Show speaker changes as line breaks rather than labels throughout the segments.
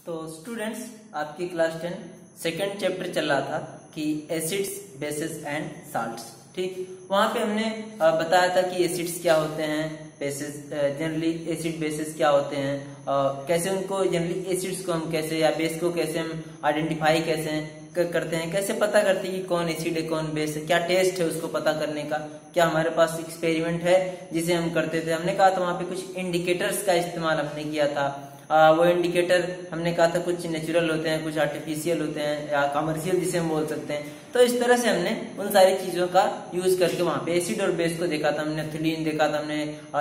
तो स्टूडेंट्स, आपकी class 10 second chapter चल रहा था कि एसिड्स, बेसिस एंड साल्ट्स। ठीक, वहां पे हमने बताया था कि एसिड्स क्या होते हैं, बेसिस जनरली एसिड बेसिस क्या होते हैं, कैसे उनको जनरली एसिड्स को हम कैसे या बेस को कैसे हम आइडेंटिफाई कैसे करते हैं, कैसे पता करते हैं कि कौन एसिड है कौन बेस है, क्या टेस्ट है उसको पता करने का, क्या हमारे पास एक्सपेरिमेंट है जिसे हम करते थे। हमने कहा था वहां पे कुछ इंडिकेटर्स का इस्तेमाल हमने किया था। वो इंडिकेटर हमने कहा था कुछ नेचुरल होते हैं, कुछ आर्टिफिशियल होते हैं या कमर्शियल जिसे हम बोल सकते हैं। तो इस तरह से हमने उन सारी चीजों का यूज करके वहां पे एसिड और बेस को देखा था। हमने नेफ्थलीन देखा था, हमने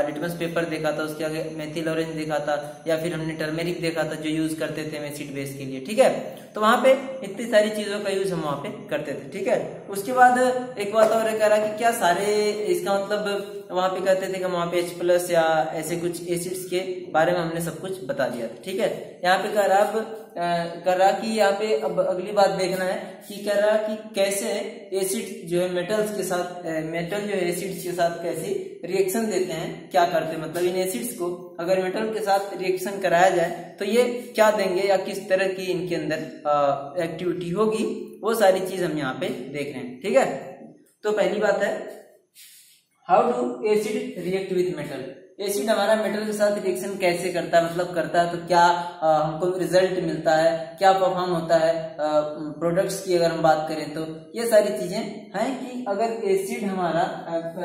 लिटमस पेपर देखा था, उसके आगे मेथिल ऑरेंज देखा था, या फिर हमने टर्मेरिक देखा था जो यूज करते थे हम एसिड बेस के लिए। ठीक है, तो वहां पे इतनी सारी चीजों का यूज हम वहां पे करते थे। ठीक है, उसके बाद एक बात और कह रहा कि क्या सारे, इसका मतलब वहां पे कहते थे कि वहां पे H+ या ऐसे कुछ एसिड्स के बारे में हमने सब कुछ बता दिया था। ठीक है, यहाँ पे कह रहा कि यहाँ पे अब अगली बात देखना है कि कह रहा कि कैसे एसिड जो है मेटल्स के साथ, मेटल जो है एसिड्स के साथ कैसे रिएक्शन देते हैं, क्या करते हैं, मतलब इन एसिड्स को अगर मेटल के साथ रिएक्शन कराया जाए तो ये क्या देंगे या किस तरह की इनके अंदर एक्टिविटी होगी, वो सारी चीज हम यहाँ पे देख रहे हैं। ठीक है, तो पहली बात है how do acid react with metal. Acid हमारा मेटल के साथ रिएक्शन कैसे करता है, मतलब करता है तो क्या हमको रिजल्ट मिलता है, क्या परफॉर्म होता है प्रोडक्ट्स की अगर हम बात करें तो ये सारी चीजें हैं कि अगर एसिड हमारा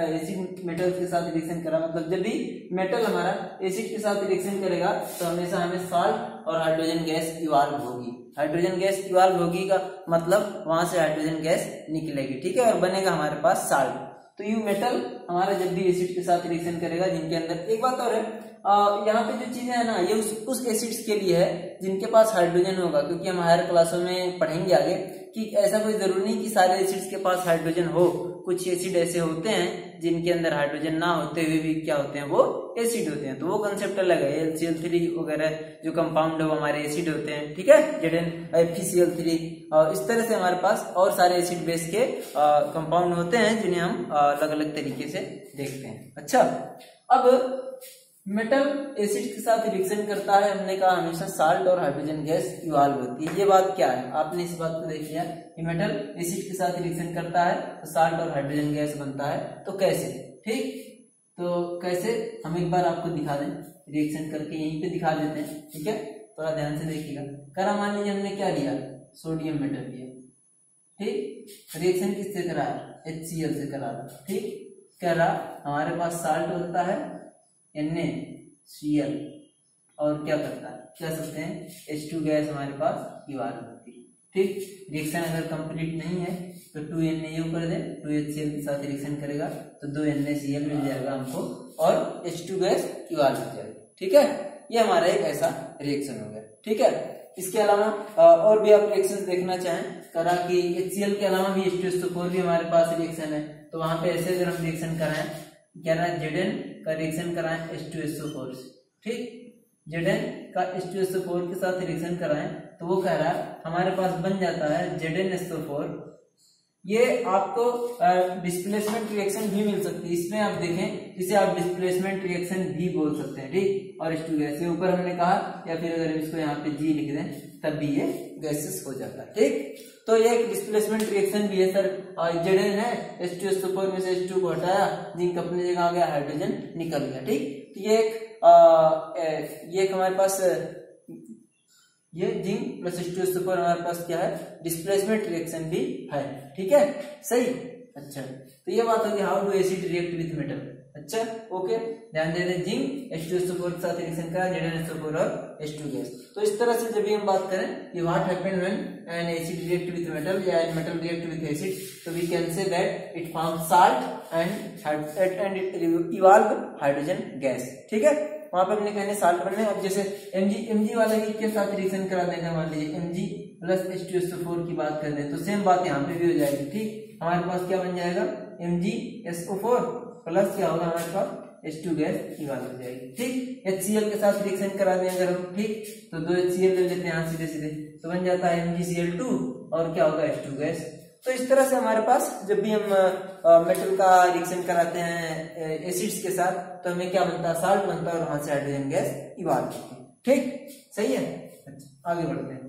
एसिड मेटल के साथ रिएक्शन करा, मतलब जब भी मेटल हमारा एसिड के साथ रिएक्शन करेगा तो हमेशा हमें साल्ट और हाइड्रोजन गैस इवाल्व होगी। हाइड्रोजन गैस इवाल्व होगी का मतलब वहां से हाइड्रोजन गैस निकलेगी। ठीक है, और बनेगा हमारे पास साल्ट। तो ये मेटल हमारा जब भी एसिड के साथ रिएक्शन करेगा, जिनके अंदर एक बात और है, यहाँ पे जो चीजें है ना, ये उस एसिड्स के लिए है जिनके पास हाइड्रोजन होगा, क्योंकि हम हायर क्लासों में पढ़ेंगे आगे कि ऐसा कोई जरूरी नहीं कि सारे एसिड्स के पास हाइड्रोजन हो। कुछ एसिड ऐसे होते हैं जिनके अंदर हाइड्रोजन ना होते हुए भी क्या होते हैं, वो एसिड होते हैं। तो वो कंसेप्ट अलग है। HCl3 वगैरह जो कंपाउंड है वो हमारे एसिड होते हैं। ठीक है, ZnFeCl3, इस तरह से हमारे पास और सारे एसिड बेस के कंपाउंड होते हैं जिन्हें हम अलग अलग तरीके से देखते हैं। अच्छा, अब मेटल एसिड के साथ रिएक्शन करता है, हमने कहा हमेशा साल्ट और हाइड्रोजन गैस इवाल्व होती है। ये बात क्या है, आपने इस बात को देख लिया कि मेटल एसिड के साथ रिएक्शन करता है तो साल्ट और हाइड्रोजन गैस बनता है। तो कैसे, ठीक, तो कैसे हम एक बार आपको दिखा दें, रिएक्शन करके यहीं पे दिखा देते हैं। ठीक है, थोड़ा ध्यान से देखिएगा। करा, मान लीजिए हमने क्या लिया, सोडियम मेटल लिया। ठीक, रिएक्शन किससे करा है, HCl से करा। ठीक, कह रहा हमारे पास साल्ट होता है NaCl, और क्या करता है, क्या सकते हैं, H2 गैस हमारे पास इवाल्व होती है। ठीक, रिएक्शन अगर कंप्लीट नहीं है तो 2NaU कर दे, 2HCl के साथ रिएक्शन करेगा तो 2NaCl मिल जाएगा हमको और H2 गैस इवाल्व हो जाएगी। ठीक है, ये हमारा एक ऐसा रिएक्शन हो गया। ठीक है, इसके अलावा और भी आप रिएक्शन देखना चाहें, करा कि HCl के अलावा भी H2SO4 भी हमारे पास रिएक्शन है। तो वहां पे ऐसे अगर हम रिएक्शन कराएं, क्या रहा है, Zn का रिएक्शन कराएं H2SO4 से। ठीक, Zn का H2SO4 के साथ रिएक्शन कराएं तो वो कह रहा है हमारे पास बन जाता है ZnSO4। ये आपको डिस्प्लेसमेंट रिएक्शन भी मिल सकती है, इसमें आप देखें इसे आप डिस्प्लेसमेंट रिएक्शन भी बोल सकते हैं। ठीक, और H2 गैस के ऊपर हमने कहा, या फिर अगर इसको यहाँ पे G लिख दें तब भी ये गैसेस हो जाता है। ठीक, तो ये एक डिस्प्लेसमेंट रिएक्शन भी है। सर Zn है, H2SO4 में से H2 को हटाया, जिंक अपनी जगह आ गया, हाइड्रोजन निकल गया। ठीक, तो ये एक हमारे पास ये जिंक प्लस H2SO4 हमारे पास क्या है, डिस्प्लेसमेंट रिएक्शन भी है। ठीक है, सही। अच्छा, तो ये बात होगी how do acid react with metal. अच्छा, ओके, ध्यान दे दें, जिंक H2SO4 के साथ रिएक्शन करा, ZnSO4 और H2 गैस। तो इस तरह से जब भी हम बात करें कि what happen when an acid react with metal या an metal react with acid, तो we can say that it form salt and it evolve hydrogen gas. ठीक है, वहां पे हमने कहने साल्ट बनने। अब जैसे Mg वाले के साथ रिएक्शन करा देंगे, मान लीजिए Mg प्लस H2SO4 की बात कर दें तो सेम बात यहाँ पे भी हो जाएगी। ठीक, हमारे पास क्या बन जाएगा, MgSO4 प्लस क्या होगा हमारे पास H2 गैस इवाल्व हो जाएगी। ठीक, HCl के साथ रिएक्शन करा दें अगर हम, ठीक, तो 2 HCl ले लेते हैं यहाँ सीधे सीधे, तो बन जाता है MgCl2 और क्या होगा H2 गैस। तो इस तरह से हमारे पास जब भी हम मेटल का रिएक्शन कराते हैं एसिड्स के साथ तो हमें क्या बनता है, साल्ट बनता है और वहां से हाइड्रोजन गैस इवाल्व होती है। ठीक, सही है। आगे बढ़ते हैं।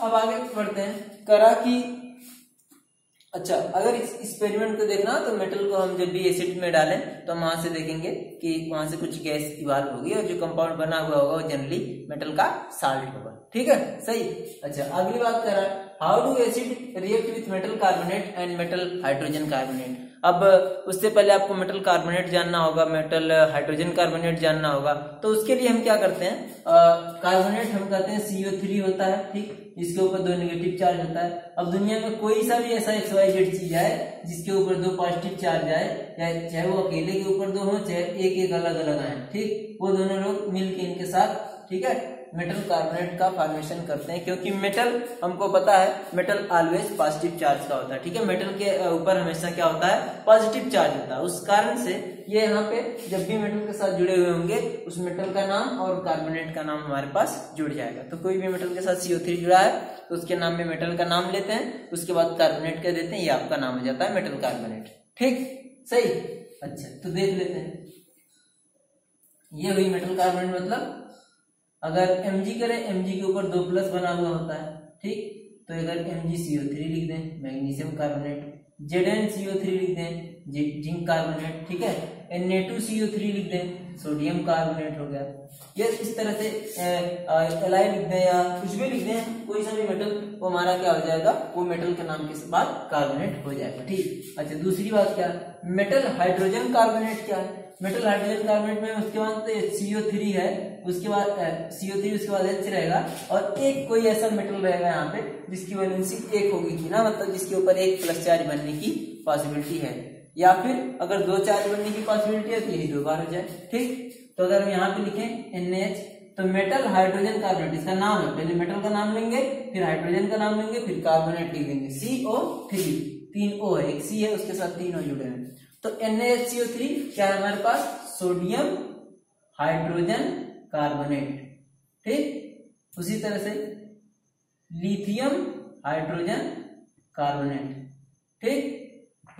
अब आगे बढ़ते हैं, करा कि अच्छा अगर इस एक्सपेरिमेंट को देखना तो मेटल को हम जब भी एसिड में डालें तो हम वहां से देखेंगे कि वहां से कुछ गैस इवाल्व होगी और जो कंपाउंड बना हुआ होगा वो जनरली मेटल का साल्ट होगा। ठीक है, सही। अच्छा अगली बात कर रहा है, how do acid react with metal carbonate and metal hydrogen carbonate. अब उससे पहले आपको मेटल कार्बोनेट जानना होगा, मेटल हाइड्रोजन कार्बोनेट जानना होगा। तो उसके लिए हम क्या करते हैं, कार्बोनेट हम कहते हैं CO3 होता है, ठीक, इसके ऊपर 2 नेगेटिव चार्ज होता है। अब दुनिया में कोई सा भी ऐसा XYZ चीज है जिसके ऊपर 2 पॉजिटिव चार्ज आए, चाहे वो अकेले के ऊपर 2 हो चाहे एक एक अलग अलग आए, ठीक, वो दोनों लोग मिलके इनके साथ, ठीक है, मेटल कार्बोनेट का फॉर्मेशन करते हैं। क्योंकि मेटल हमको पता है मेटल ऑलवेज पॉजिटिव चार्ज का होता है, ठीक है, मेटल के ऊपर हमेशा क्या होता है, पॉजिटिव चार्ज होता है। उस कारण से ये यहाँ पे जब भी मेटल के साथ जुड़े हुए होंगे उस मेटल का नाम और कार्बोनेट का नाम हमारे पास जुड़ जाएगा। तो कोई भी मेटल के साथ CO3 जुड़ा है तो उसके नाम में मेटल का नाम लेते हैं, उसके बाद कार्बोनेट कह देते हैं, ये आपका नाम हो जाता है मेटल कार्बोनेट। ठीक, सही। अच्छा तो देख लेते हैं, ये हुई मेटल कार्बोनेट। मतलब अगर Mg करें, Mg के ऊपर 2+ बना हुआ होता है, ठीक, तो अगर MgCO3 लिख दें मैग्नीशियम कार्बोनेट, ZnCO3 लिख दें जिंक कार्बोनेट, ठीक है, Na2CO3 लिख दें सोडियम कार्बोनेट हो गया। ये इस तरह से Li लिख दें या कुछ भी लिख दें, कोई सा भी मेटल, वो हमारा क्या हो जाएगा, वो मेटल के नाम के बाद कार्बोनेट हो जाएगा। ठीक। अच्छा दूसरी बात क्या है, मेटल हाइड्रोजन कार्बोनेट क्या है। मेटल हाइड्रोजन कार्बोनेट में उसके बाद तो CO3 है, उसके बाद CO3, उसके बाद H रहेगा और एक कोई ऐसा मेटल रहेगा यहाँ पे जिसकी वैलेंसी 1 होगी कि ना, मतलब जिसके ऊपर 1+ चार्ज बनने की पॉसिबिलिटी है, या फिर अगर 2 चार्ज बनने की पॉसिबिलिटी है तो यही 2 बार हो जाए। ठीक, तो अगर हम यहाँ पे लिखें NaH तो मेटल हाइड्रोजन कार्बोनेट, इसका नाम है, पहले मेटल का नाम लेंगे फिर हाइड्रोजन का नाम लेंगे फिर कार्बोनेट लिख देंगे CO3, 3 O है, एक C है उसके साथ 3 O जुड़े हैं। तो NaHCO3 क्या है हमारे पास, सोडियम हाइड्रोजन कार्बोनेट। ठीक, उसी तरह से लिथियम हाइड्रोजन कार्बोनेट। ठीक,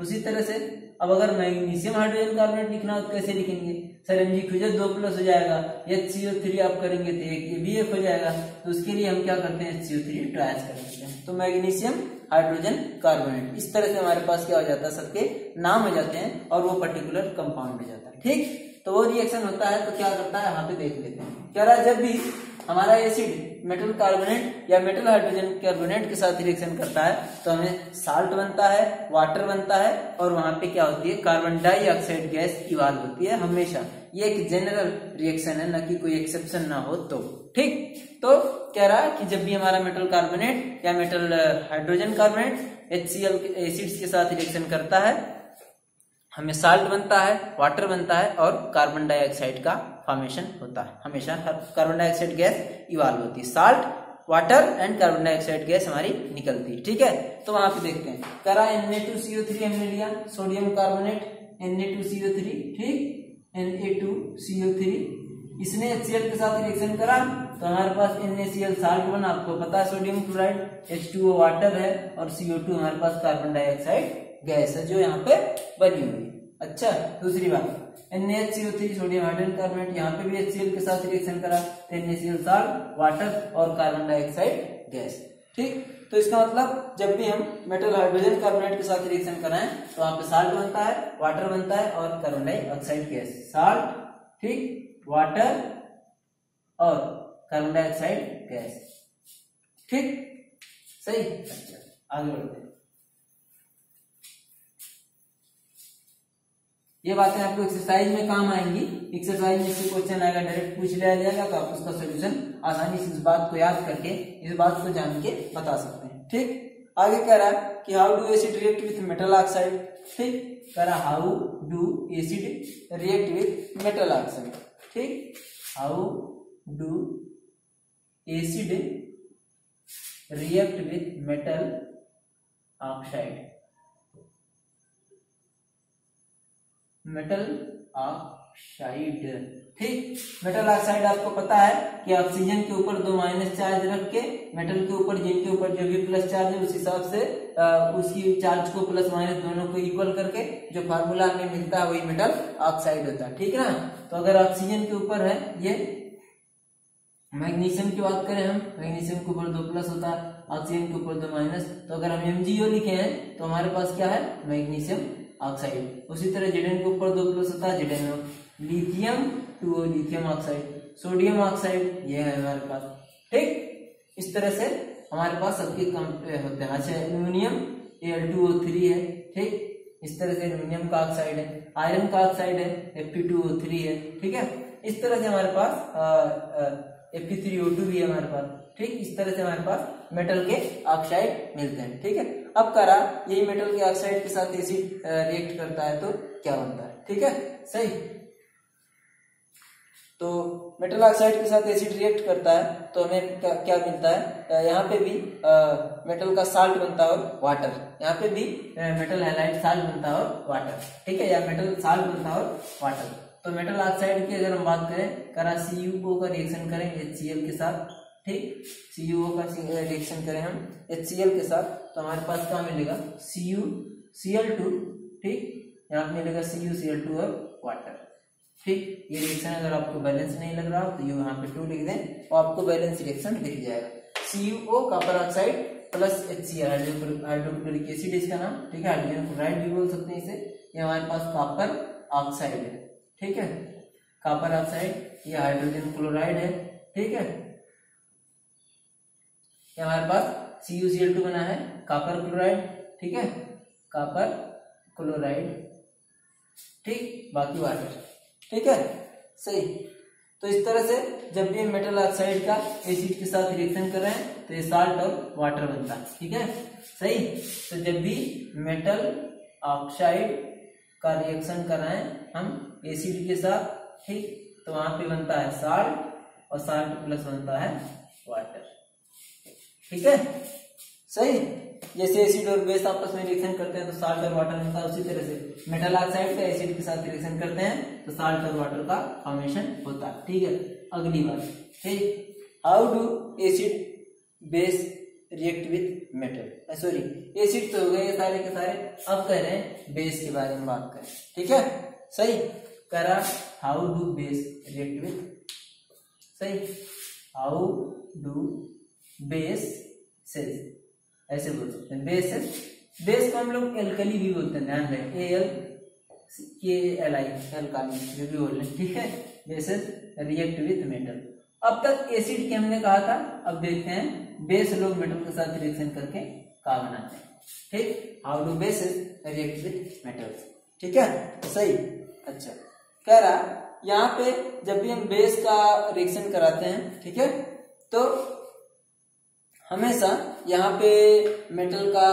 उसी तरह से अब अगर मैग्नीशियम हाइड्रोजन कार्बोनेट लिखना हो तो कैसे लिखेंगे, सर Mg खुद 2+ हो जाएगा, HCO3 आप करेंगे तो ये भी 1 हो जाएगा, तो उसके लिए हम क्या करते हैं, HCO3 ट्वाइस कर देते हैं, तो मैग्नीशियम हाइड्रोजन कार्बोनेट। इस तरह से हमारे पास क्या हो जाता है, सबके नाम हो जाते हैं और वो पर्टिकुलर कंपाउंड हो जाता है। ठीक, तो वो रिएक्शन होता है तो क्या करता है, यहाँ पे देख लेते हैं। कह रहा है जब भी हमारा एसिड मेटल कार्बोनेट या मेटल हाइड्रोजन कार्बोनेट के साथ रिएक्शन करता है तो हमें साल्ट बनता है, वाटर बनता है और वहां पे क्या होती है, कार्बन डाइऑक्साइड गैस इवाल्व होती है हमेशा। ये एक जनरल रिएक्शन है, ना कि कोई एक्सेप्शन ना हो तो। ठीक, तो कह रहा है कि जब भी हमारा मेटल कार्बोनेट या metal hydrogen carbonate HCl acids के साथ रिएक्शन करता है हमें साल्ट बनता है, वाटर बनता है और कार्बन डाइऑक्साइड का फॉर्मेशन होता है। हमेशा कार्बन डाइऑक्साइड गैस इवाल्व होती है, salt, water and carbon dioxide gas हमारी निकलती है। ठीक है, तो वहां पे देखते हैं, करा Na2CO3 हमने लिया, सोडियम कार्बोनेट Na2CO3, ठीक, Na2CO3, इसने HCl के साथ रिएक्शन करा तो हमारे पास NaCl साल्ट बना, आपको पता है सोडियम क्लोराइड, H2O वाटर है और CO2 हमारे पास कार्बन डाइऑक्साइड गैस है जो यहाँ पे बनी हुई है। अच्छा दूसरी बात, NaHCO3 सोडियम हाइड्रोजन कार्बोनेट, यहाँ पे भी HCl के साथ रिएक्शन करा तो NaCl साल्ट, वाटर और कार्बन डाइऑक्साइड गैस। ठीक, तो इसका मतलब जब भी हम मेटल हाइड्रोजन कार्बोनेट के साथ रिएक्शन कराएं तो वहां पे साल्ट बनता है, वाटर बनता है और कार्बन डाइऑक्साइड गैस। साल्ट, ठीक, वाटर और कार्बन डाइऑक्साइड गैस। ठीक, सही। अच्छा आगे बढ़ते हैं, ये बातें आपको एक्सरसाइज में काम आएंगी। एक्सरसाइज में से क्वेश्चन आएगा, डायरेक्ट पूछ लिया जाएगा तो आप उसका सोल्यूशन आसानी से इस बात को याद करके, इस बात को जान के बता सकते हैं। ठीक, आगे कह रहा है कि how do acid react with metal oxide. ठीक, कह रहा how do acid react with metal oxide. ठीक, how do acid react with metal oxide. Metal oxide. ठीक, मेटल ऑक्साइड आपको पता है कि ऑक्सीजन के ऊपर 2 माइनस चार्ज रख के मेटल के ऊपर जिनके ऊपर जो भी प्लस चार्ज है उस हिसाब से उसकी चार्ज को प्लस माइनस दोनों को इक्वल करके जो फार्मूला हमें मिलता है वही मेटल ऑक्साइड होता है। ठीक है ना। तो अगर ऑक्सीजन के ऊपर है ये, मैग्नीशियम की बात करें हम, मैग्नीशियम के ऊपर 2 प्लस होता है, ऑक्सीजन के ऊपर 2 माइनस, तो अगर हम MgO लिखे हैं तो हमारे पास क्या है, मैग्नीशियम ऑक्साइड। उसी तरह Zn के ऊपर 2 प्लस होता है, ZnO। Lithium 2O lithium oxide. Sodium oxide ये है हमारे पास। ठीक, इस तरह से हमारे पास सबके होते हैं। अच्छा, एल्यूमिनियम Al2O3 है। ठीक, इस तरह से एल्यूमिनियम का ऑक्साइड है। आयरन का ऑक्साइड है Fe2O3 है। ठीक है, इस तरह से हमारे पास Fe3O2 भी है हमारे पास। ठीक, इस तरह से हमारे पास मेटल के ऑक्साइड मिलते हैं। ठीक है, अब करा यही मेटल के ऑक्साइड के साथ एसिड रिएक्ट करता है तो क्या बनता है। ठीक है, सही। तो मेटल ऑक्साइड के साथ एसिड रिएक्ट करता है तो हमें क्या मिलता है, यहाँ पे भी मेटल का साल्ट बनता है और वाटर, यहाँ पे भी मेटल हैलाइड साल्ट बनता है और वाटर। ठीक है, या मेटल साल्ट बनता है और वाटर। तो मेटल ऑक्साइड की अगर हम बात करें, करा CuO का रिएक्शन करें HCl के साथ। ठीक, CuO का रिएक्शन करें हम HCl के साथ तो हमारे पास क्या मिलेगा, CuCl2। ठीक, यहाँ पे मिलेगा CuCl2 और वाटर। ठीक, ये रिएक्शन अगर आपको बैलेंस नहीं लग रहा तो यहाँ पे 2 लिख दें और आपको बैलेंस रिएक्शन दिख जाएगा। CuO copper oxide plus HCl hydrochloric acid इसका नाम। ठीक है, हाइड्रोजन क्लोराइड भी बोल सकते हैं इसे। ये हमारे पास कॉपर ऑक्साइड है। ठीक है, कॉपर ऑक्साइड, ये हाइड्रोजन क्लोराइड है। ठीक है, ये हमारे पास CuCl2 बना है, कॉपर क्लोराइड। ठीक है, कॉपर क्लोराइड। ठीक, बाकी वाटर। ठीक है, सही। तो इस तरह से जब भी मेटल ऑक्साइड का एसिड के साथ रिएक्शन कर रहे हैं तो ये साल्ट और वाटर बनता है। ठीक है, सही। तो जब भी मेटल ऑक्साइड का रिएक्शन कर रहे हैं हम एसिड के साथ, ठीक, तो वहां पे बनता है साल्ट और साल्ट प्लस बनता है वाटर। ठीक है, सही। जैसे एसिड और बेस आपस में रिएक्शन करते हैं तो साल्ट और वाटर बनता है, उसी तरह से मेटल ऑक्साइड का एसिड के साथ रिएक्शन करते हैं तो साल्ट और वाटर का फॉर्मेशन होता है। ठीक है, अगली बात। ठीक, how do acid base react with metal, sorry acid तो हो गए सारे के सारे, अब कह रहे हैं बेस के बारे में बात करें। ठीक है, सही। करा how do base react with, सही, हाउ डू बेस सेज, ऐसे बोल सकते हैं बेस। बेस को हम लोग एल्कली भी बोलते हैं, ध्यान रहे, ALKALI एल्काली जो भी बोल रहे हैं। ठीक है, बेसेस रिएक्ट विथ मेटल। अब तक एसिड के हमने कहा था, अब देखते हैं बेस लोग मेटल के साथ रिएक्शन करके क्या बनाते हैं। ठीक, how do bases react with metals. ठीक है, सही। अच्छा, कह रहा यहाँ पे जब भी हम बेस का रिएक्शन कराते हैं, ठीक है, तो हमेशा यहाँ पे मेटल का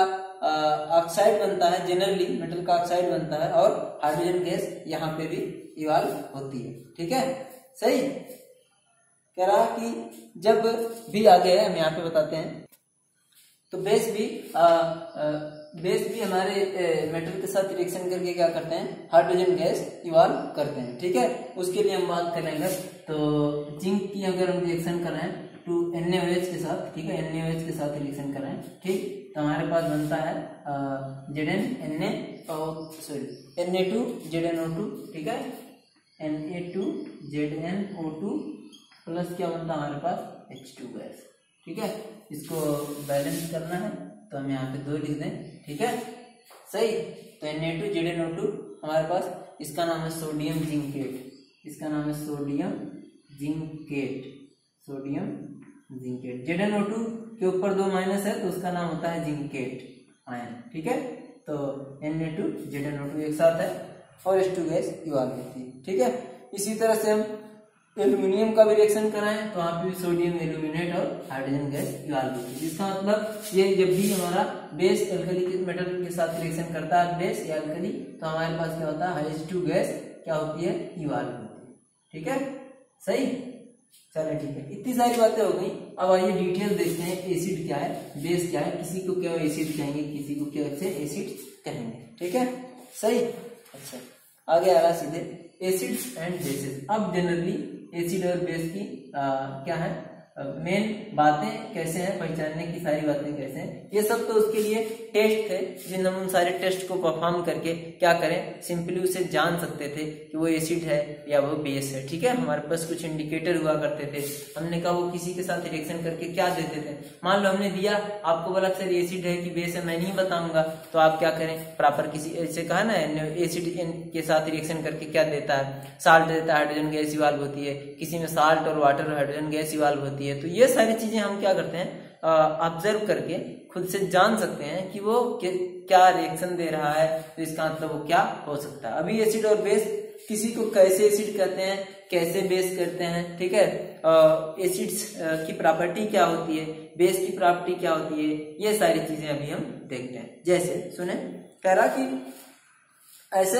ऑक्साइड बनता है, जनरली मेटल का ऑक्साइड बनता है और हाइड्रोजन गैस यहाँ पे भी इवॉल्व होती है। ठीक है, सही। कह रहा कि जब भी आगे है हम यहाँ पे बताते हैं, तो बेस भी हमारे मेटल के साथ रिएक्शन करके क्या करते हैं, हाइड्रोजन गैस इवॉल्व करते हैं। ठीक है, उसके लिए हम बात करेंगे। तो जिंक की अगर हम रिएक्शन कर रहे हैं टू NaOH के साथ, ठीक है, NaOH के साथ रिएक्शन कर रहे हैं, ठीक, तो हमारे पास बनता है Na2ZNO2, ठीक है, Na2ZNO2 प्लस क्या बनता है हमारे पास H2 गैस। ठीक है, इसको बैलेंस करना है तो हम यहाँ पे 2 लिख दें। ठीक है, सही। तो Na2ZNO2 हमारे पास, इसका नाम है सोडियम जिंकेट, इसका नाम है सोडियम जिंकेट। ZNO2 के ऊपर 2 माइनस है तो उसका नाम होता है जिंकेट आयन। ठीक है, तो Na2ZNO2 एक साथ है और H2 गैस इवॉल्व होती है। ठीक है, इसी तरह से हम एल्यूमिनियम का भी रिएक्शन कराएं तो वहां पे भी सोडियम एल्यूमिनेट और हाइड्रोजन गैस इवॉल्व होती है। जिसका मतलब ये जब भी हमारा बेस एल्कली के मेटल के साथ रिएक्शन करता है, बेस या एल्कली, तो हमारे पास क्या होता है, H2 गैस क्या होती है, इवॉल्व होती है। ठीक है, सही। चलिए, ठीक है, इतनी सारी बातें हो गई। अब आइए डिटेल देखते हैं, एसिड क्या है, बेस क्या है, किसी को क्या एसिड कहेंगे, किसी को क्या से एसिड कहेंगे। ठीक है, सही। अच्छा, आगे आ रहा सीधे एसिड्स एंड बेसिस। अब जनरली एसिड और बेस की क्या है मेन बातें कैसे हैं, पहचानने की सारी बातें कैसे हैं, ये सब तो उसके लिए टेस्ट थे जिन हम उन सारे टेस्ट को परफॉर्म करके क्या करें, सिंपली उसे जान सकते थे कि वो एसिड है या वो बेस है। ठीक है, हमारे पास कुछ इंडिकेटर हुआ करते थे, हमने कहा वो किसी के साथ रिएक्शन करके क्या देते थे। मान लो हमने दिया, आपको बोला सर एसिड है कि बेस है मैं नहीं बताऊंगा, तो आप क्या करें, प्रॉपर किसी ऐसे कहा ना एसिड के साथ रिएक्शन करके क्या देता है, साल्ट देता है, हाइड्रोजन गैस इवाल्व होती है, किसी में साल्ट और वाटर हाइड्रोजन गैस इवाल्व होती है। तो ये सारी चीजें हम क्या करते हैं, ऑब्जर्व करके खुद से जान सकते हैं कि वो क्या रिएक्शन दे रहा है, तो इसका मतलब वो क्या हो सकता है। अभी एसिड और बेस, किसी को कैसे एसिड कहते हैं, कैसे बेस करते हैं, ठीक है, एसिड्स की प्रॉपर्टी क्या होती है, बेस की प्रॉपर्टी क्या होती है, ये सारी चीजें अभी हम देखते हैं। जैसे सुने, कह रहा कि ऐसे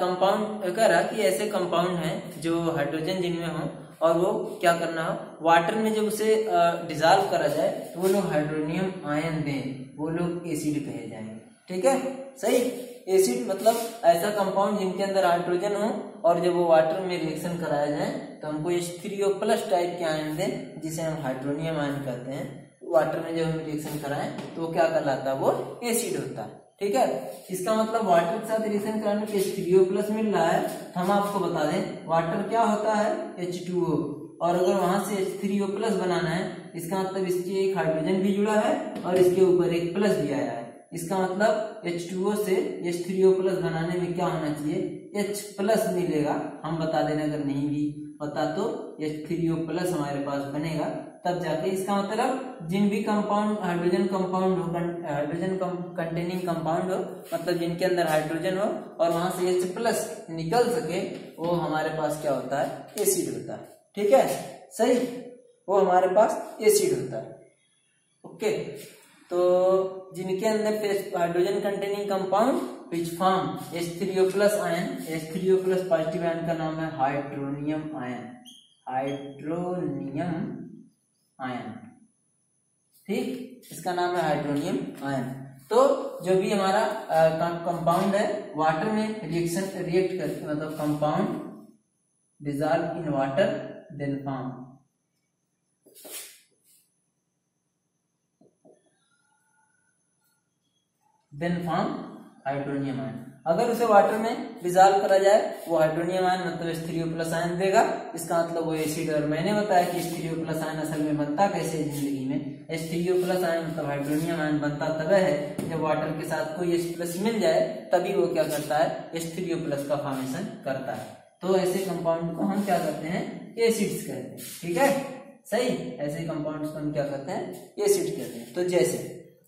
कंपाउंड, कह रहा कि ऐसे कंपाउंड हैं जो हाइड्रोजन जिनमें हो और वो क्या करना हो, वाटर में जब उसे डिजॉल्व करा जाए तो वो लोग हाइड्रोनियम आयन दें, वो लोग एसिड कहे जाएंगे। ठीक है, सही। एसिड मतलब ऐसा कंपाउंड जिनके अंदर हाइड्रोजन हो और जब वो वाटर में रिएक्शन कराया जाए तो हमको H3O+ टाइप के आयन दें, जिसे हम हाइड्रोनियम आयन कहते हैं। वाटर में जब हम रिएक्शन कराएं तो वो क्या कहलाता है, वो एसिड होता है। ठीक है, इसका मतलब वाटर के साथ रिएक्शन कराने पे H3O+ मिल रहा है, तो हम आपको बता दें वाटर क्या होता है, H2O, और अगर वहां से H3O+ बनाना है, इसका मतलब इसके एक हाइड्रोजन भी जुड़ा है और इसके ऊपर एक प्लस भी आया है। इसका मतलब H2O से H3O+ बनाने में क्या होना चाहिए, H+ मिलेगा। हम बता देना, अगर नहीं भी पता तो H3O+ हमारे पास बनेगा, तब जाके इसका मतलब जिन भी कंपाउंड हाइड्रोजन कंपाउंड हो, हाइड्रोजन कंटेनिंग कंपाउंड हो, मतलब जिनके अंदर हाइड्रोजन हो और वहां से H+ निकल सके, वो हमारे पास क्या होता है, एसिड होता है। ठीक है, सही, वो हमारे पास एसिड होता है। ओके, तो जिनके अंदर hydrogen containing compound which form H3O+ ion, H3O+ positive ion का नाम है हाइड्रोनियम आयन, हाइड्रोनियम आयन। ठीक, इसका नाम है हाइड्रोनियम आयन। तो जो भी हमारा कंपाउंड है वाटर में रिएक्ट करके, मतलब compound dissolve in water then form hydronium ion. अगर उसे वाटर में डिसॉल्व करा जाए वो हाइड्रोनियम आयन मतलब H3O+ आयन देगा, इसका मतलब वो एसिड। और मैंने बताया कि H3O+ आयन असल में बनता कैसे जिंदगी में, H3O+ आयन मतलब हाइड्रोनियम आयन बनता तब है जब वाटर के साथ कोई H+ मिल जाए, तभी वो क्या करता है, H3O+ का फॉर्मेशन करता है। तो ऐसे कंपाउंड को हम क्या करते हैं, एसिड्स कहते हैं। ठीक है, सही, ऐसे कंपाउंड्स को हम क्या कहते हैं, एसिड कहते हैं। तो जैसे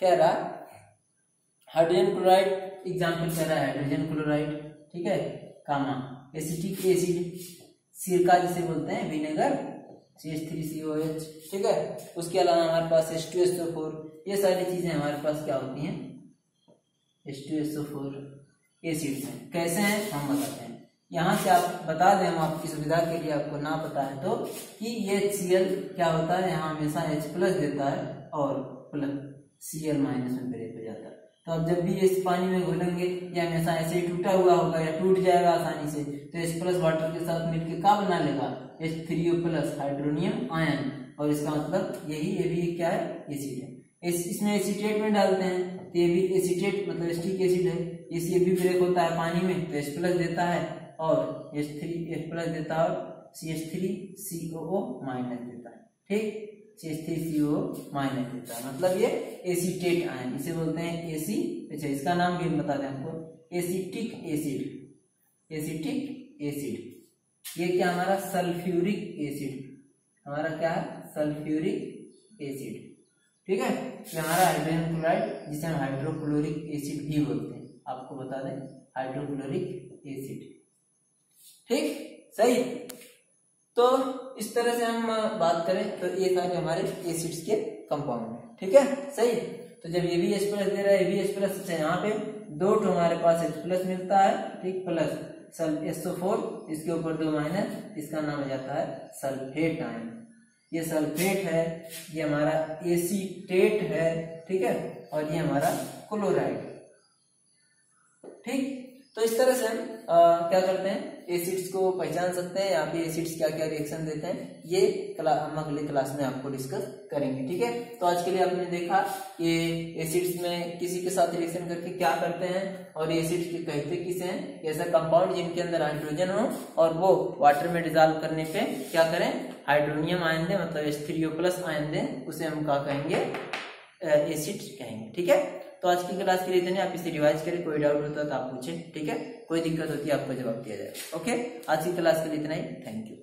कह रहा हाइड्रोजन क्लोराइड, एग्जाम्पल कह रहा है हाइड्रोजन क्लोराइड, ठीक है, कामा एसिटिक एसिड, सिरका जिसे बोलते हैं, विनेगर, CH3COH। ठीक है, उसके अलावा हमारे पास H2SO4, ये सारी चीजें हमारे पास क्या होती हैं, H2SO4 एसिड्स हैं। कैसे हैं हम बताते हैं, यहाँ से आप बता दें, हम आपकी सुविधा के लिए, आपको ना पता है तो, कि ये HCl क्या होता है, यहाँ हमेशा H+ देता है और प्लस Cl- में ब्रेक हो जाता है। तो अब जब भी इस पानी में घोलेंगे ये हमेशा ऐसे ही टूटा हुआ होगा या टूट जाएगा आसानी से, तो H+ वाटर के साथ मिलकर क्या बना लेगा, H3O+ हाइड्रोनियम आयन, और इसका मतलब यही, ये भी क्या है, एसिड है। इसमें एसीटेट में डालते हैं तो ये भी एसीटेट मतलब एसिटिक एसिड है, ये भी ब्रेक होता है पानी में तो H+ देता है और H+ देता है और CH3COO- देता है। ठीक, CH3COO- देता है, मतलब ये एसीटेट आयन, इसे बोलते हैं एसी। अच्छा, इसका नाम भी हम बता दें आपको, एसिटिक एसिड, एसिटिक एसिड। ये क्या हमारा सल्फ्यूरिक एसिड, हमारा क्या है, सल्फ्यूरिक एसिड। ठीक है, ये हमारा हाइड्रोजन क्लोराइड जिसे हम हाइड्रोक्लोरिक एसिड भी बोलते हैं, आपको बता दें हाइड्रोक्लोरिक एसिड। ठीक, सही। तो इस तरह से हम बात करें तो ये सारे हमारे एसिड्स के कंपाउंड है। ठीक है, सही। तो जब ये भी H+ दे रहा है, ये भी H+, अच्छा यहाँ पे दो हमारे पास H+ मिलता है, ठीक, प्लस SO4, इसके ऊपर 2 माइनस, इसका नाम हो जाता है सल्फेट आयन। ये सल्फेट है, ये हमारा एसीटेट है, ठीक है, और ये हमारा क्लोराइड। ठीक, तो इस तरह से हम क्या करते हैं, एसिड्स को पहचान सकते हैं, यहाँ पे एसिड्स क्या क्या रिएक्शन देते हैं, ये हम अगले क्लास में आपको डिस्कस करेंगे। ठीक है, तो आज के लिए आपने देखा ये एसिड्स में किसी के साथ रिएक्शन करके क्या करते हैं और एसिड्स के कहते किसे हैं, ऐसा कंपाउंड जिनके अंदर हाइड्रोजन हो और वो वाटर में डिजॉल्व करने पे क्या करें, हाइड्रोनियम आयन दें, मतलब H3O+ आयन दें, उसे हम क्या कहेंगे, एसिड कहेंगे। ठीक है, तो आज की क्लास के लिए इतने, आप इसे रिवाइज करें, कोई डाउट होता है तो आप पूछें। ठीक है, कोई दिक्कत होती है आपको जवाब दिया जाएगा। ओके, आज की क्लास के लिए इतना ही, थैंक यू।